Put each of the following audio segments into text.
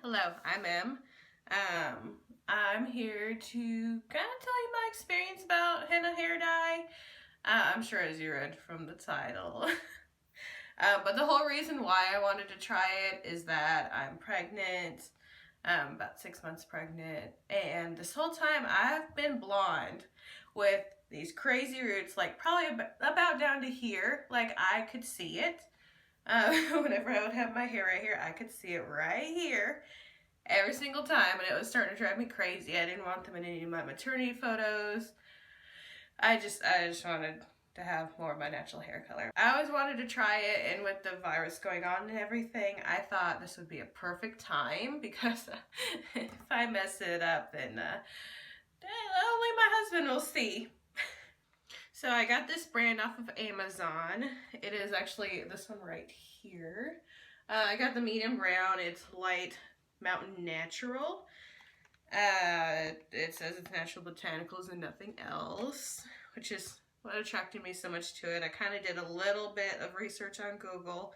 Hello, I'm Em. I'm here to kind of tell you my experience about henna hair dye. I'm sure as you read from the title. But the whole reason why I wanted to try it is that I'm pregnant, about 6 months pregnant, and this whole time I've been blonde with these crazy roots, like probably about down to here, like I could see it. Whenever I would have my hair right here, I could see it right here every single time, and it was starting to drive me crazy. I didn't want them in any of my maternity photos. I just wanted to have more of my natural hair color. I always wanted to try it, and with the virus going on and everything, I thought this would be a perfect time because if I mess it up, then only my husband will see. So I got this brand off of Amazon. It is actually this one right here. I got the medium brown. It's light Mountain Natural. It says it's natural botanicals and nothing else, which is what attracted me so much to it. I kind of did a little bit of research on Google,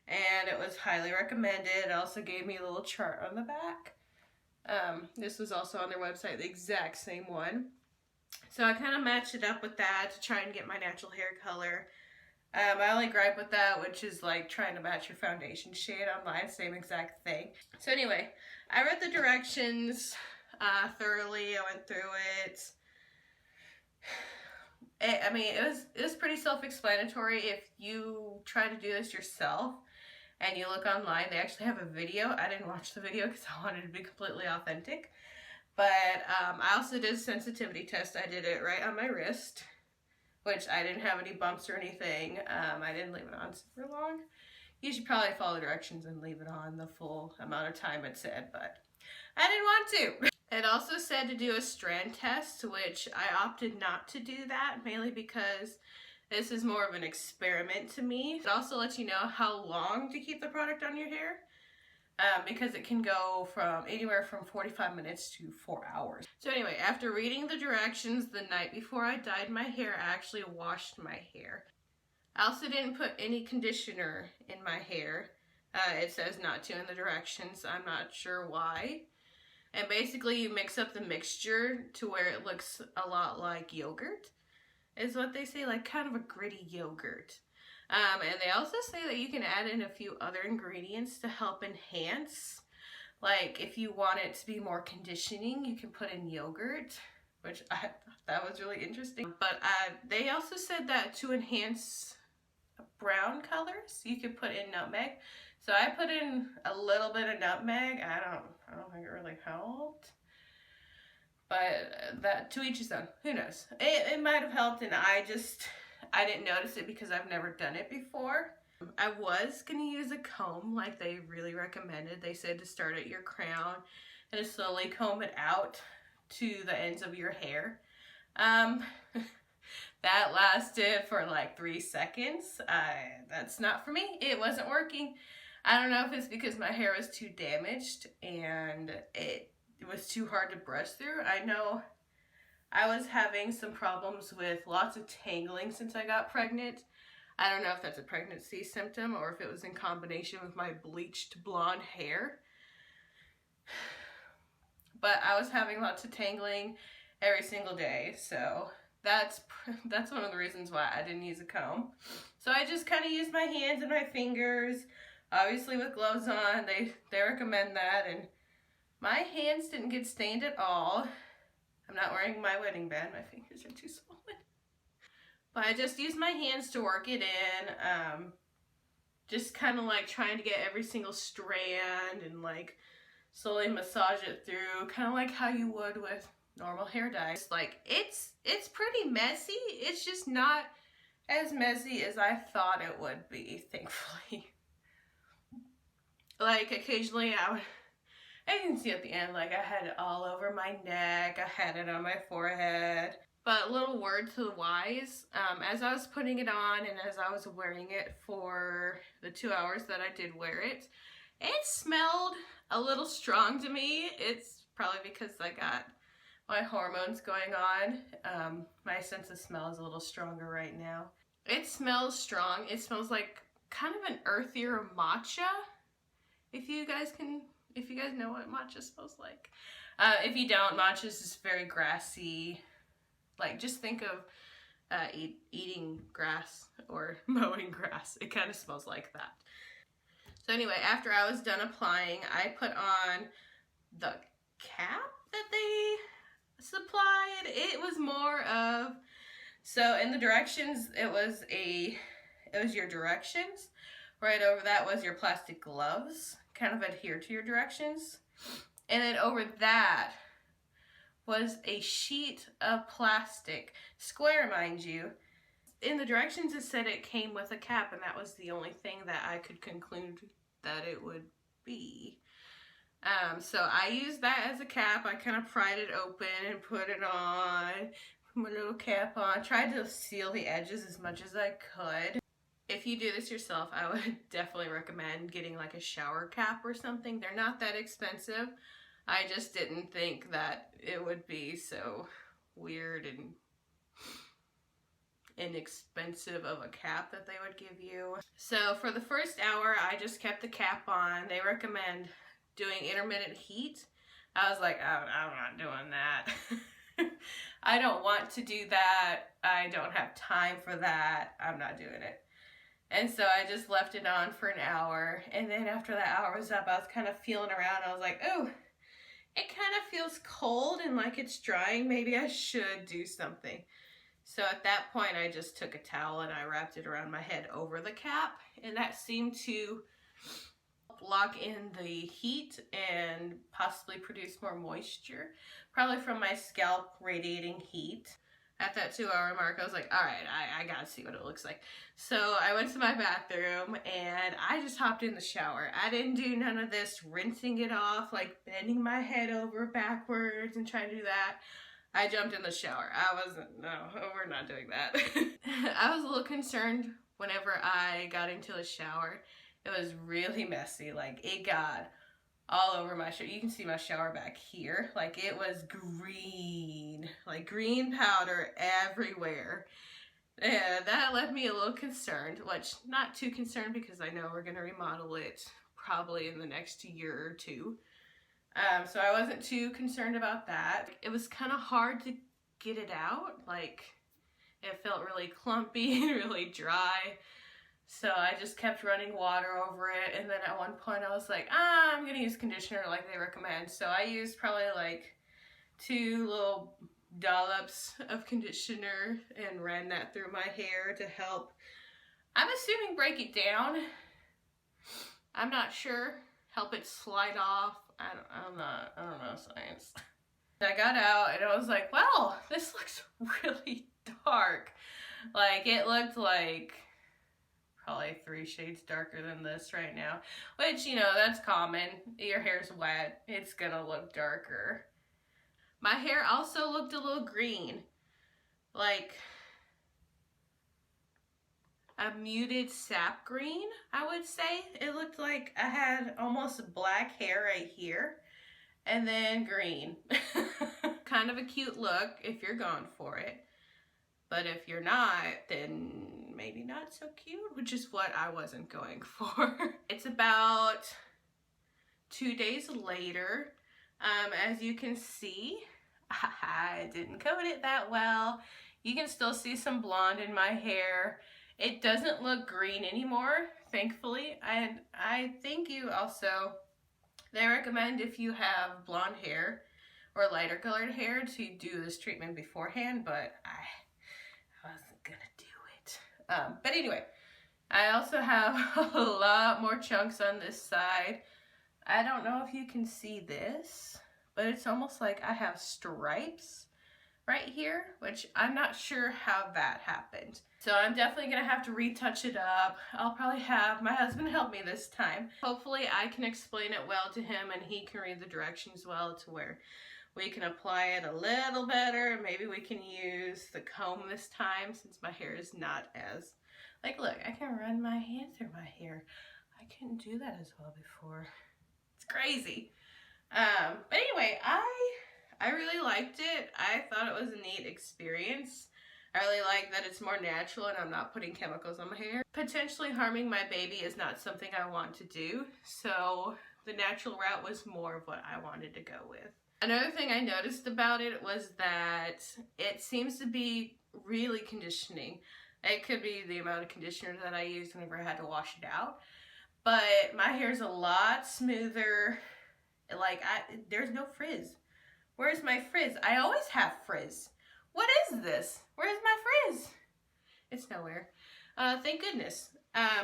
and it was highly recommended. It also gave me a little chart on the back. This was also on their website, the exact same one. So I kind of matched it up with that to try and get my natural hair color. My only gripe with that, which is like trying to match your foundation shade online, same exact thing. So anyway, I read the directions thoroughly. I went through it. I mean, it was pretty self-explanatory. If you try to do this yourself and you look online, they actually have a video. I didn't watch the video because I wanted to be completely authentic. But I also did a sensitivity test. I did it right on my wrist, which I didn't have any bumps or anything. I didn't leave it on super long. You should probably follow directions and leave it on the full amount of time it said, but I didn't want to. It also said to do a strand test, which I opted not to do that, mainly because this is more of an experiment to me. It also lets you know how long to keep the product on your hair. Because it can go from anywhere from 45 minutes to 4 hours. So anyway, after reading the directions the night before I dyed my hair, I actually washed my hair. I also didn't put any conditioner in my hair. It says not to in the directions. I'm not sure why. And basically you mix up the mixture to where it looks a lot like yogurt, is what they say, like kind of a gritty yogurt. And they also say that you can add in a few other ingredients to help enhance. Like if you want it to be more conditioning, you can put in yogurt, which I thought that was really interesting. But they also said that to enhance brown colors, you could put in nutmeg. So I put in a little bit of nutmeg. I don't think it really helped. But that, to each his own. Who knows? It might have helped, and I didn't notice it because I've never done it before. I was going to use a comb like they really recommended. They said to start at your crown and to slowly comb it out to the ends of your hair. That lasted for like 3 seconds. That's not for me. It wasn't working. I don't know if it's because my hair was too damaged and it was too hard to brush through. I know I was having some problems with lots of tangling since I got pregnant. I don't know if that's a pregnancy symptom or if it was in combination with my bleached blonde hair. But I was having lots of tangling every single day, so that's one of the reasons why I didn't use a comb. So I just kind of used my hands and my fingers, obviously with gloves on. They recommend that, and my hands didn't get stained at all. I'm not wearing my wedding band. My fingers are too swollen. But I just used my hands to work it in. Just kind of like trying to get every single strand and like slowly massage it through. Kind of like how you would with normal hair dye. It's pretty messy. It's just not as messy as I thought it would be, thankfully. Like occasionally you can see at the end, like I had it all over my neck, I had it on my forehead. But little word to the wise, as I was putting it on and as I was wearing it for the 2 hours that I did wear it, it smelled a little strong to me. It's probably because I got my hormones going on. My sense of smell is a little stronger right now. It smells strong. It smells like kind of an earthier matcha, if you if you guys know what matcha smells like. If you don't, matcha is just very grassy. Like, just think of eating grass or mowing grass. It kind of smells like that. So anyway, after I was done applying, I put on the cap that they supplied. It was more of, so in the directions, it was your directions. Right over that was your plastic gloves, kind of adhere to your directions. And then over that was a sheet of plastic, square mind you. In the directions it said it came with a cap, and that was the only thing that I could conclude that it would be. So I used that as a cap. I kind of pried it open and put it on, put my little cap on, tried to seal the edges as much as I could. If you do this yourself, I would definitely recommend getting like a shower cap or something. They're not that expensive. I just didn't think that it would be so weird and inexpensive of a cap that they would give you. So for the first hour, I just kept the cap on. They recommend doing intermittent heat. I was like, I'm not doing that. I don't want to do that. I don't have time for that. I'm not doing it. And so I just left it on for an hour. And then after that hour was up, I was kind of feeling around. I was like, oh, it kind of feels cold and like it's drying. Maybe I should do something. So at that point, I just took a towel and I wrapped it around my head over the cap. And that seemed to lock in the heat and possibly produce more moisture, probably from my scalp radiating heat. At that 2-hour mark, I was like, all right, I gotta see what it looks like. So I went to my bathroom and I just hopped in the shower. I didn't do none of this rinsing it off, like bending my head over backwards and trying to do that. I jumped in the shower. No, we're not doing that. I was a little concerned whenever I got into the shower. It was really messy. Like, it got all over my shower. You can see my shower back here. Like, it was green. Like, green powder everywhere. And that left me a little concerned, which not too concerned because I know we're going to remodel it probably in the next year or two. So I wasn't too concerned about that. It was kind of hard to get it out. Like, it felt really clumpy and really dry. So I just kept running water over it, and then at one point I was like, I'm gonna use conditioner like they recommend. So I used probably like 2 little dollops of conditioner and ran that through my hair to help, I'm assuming, break it down. I'm not sure. Help it slide off. I don't know science. I got out and I was like, wow, this looks really dark. Like, it looked like probably 3 shades darker than this right now, which, you know, that's common. Your hair's wet, it's gonna look darker. My hair also looked a little green, like a muted sap green, I would say. It looked like I had almost black hair right here and then green. Kind of a cute look if you're going for it. But if you're not, then maybe not so cute, which is what I wasn't going for. It's about 2 days later. As you can see, I didn't coat it that well. You can still see some blonde in my hair. It doesn't look green anymore, thankfully. And I think you also, they recommend if you have blonde hair or lighter colored hair to do this treatment beforehand, but I wasn't gonna do it. But anyway, I also have a lot more chunks on this side. I don't know if you can see this, but it's almost like I have stripes right here, which I'm not sure how that happened. So I'm definitely gonna have to retouch it up. I'll probably have my husband help me this time. Hopefully I can explain it well to him and he can read the directions well to where we can apply it a little better. Maybe we can use the comb this time since my hair is not as, like, look, I can run my hand through my hair. I couldn't do that as well before. It's crazy. But anyway, I really liked it. I thought it was a neat experience. I really like that it's more natural and I'm not putting chemicals on my hair. Potentially harming my baby is not something I want to do. So the natural route was more of what I wanted to go with. Another thing I noticed about it was that it seems to be really conditioning. It could be the amount of conditioner that I used whenever I had to wash it out. But my hair's a lot smoother. Like, there's no frizz. Where's my frizz? I always have frizz. What is this? Where's my frizz? It's nowhere. Thank goodness.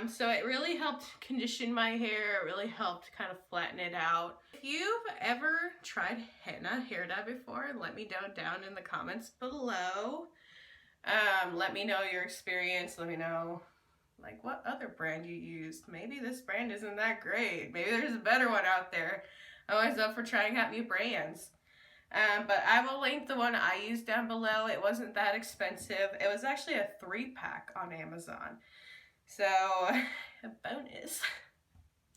So it really helped condition my hair. It really helped kind of flatten it out. If you've ever tried henna hair dye before, let me know down in the comments below. Let me know your experience. Let me know like what other brand you used. Maybe this brand isn't that great. Maybe there's a better one out there. I'm always up for trying out new brands. But I will link the one I used down below. It wasn't that expensive. It was actually a 3-pack on Amazon. So, a bonus.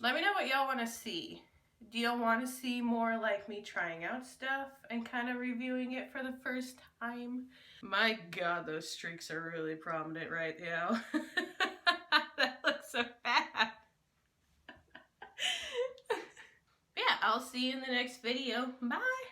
Let me know what y'all want to see. Do y'all want to see more like me trying out stuff and kind of reviewing it for the first time? My God, those streaks are really prominent right now. That looks so bad. Yeah, I'll see you in the next video. Bye.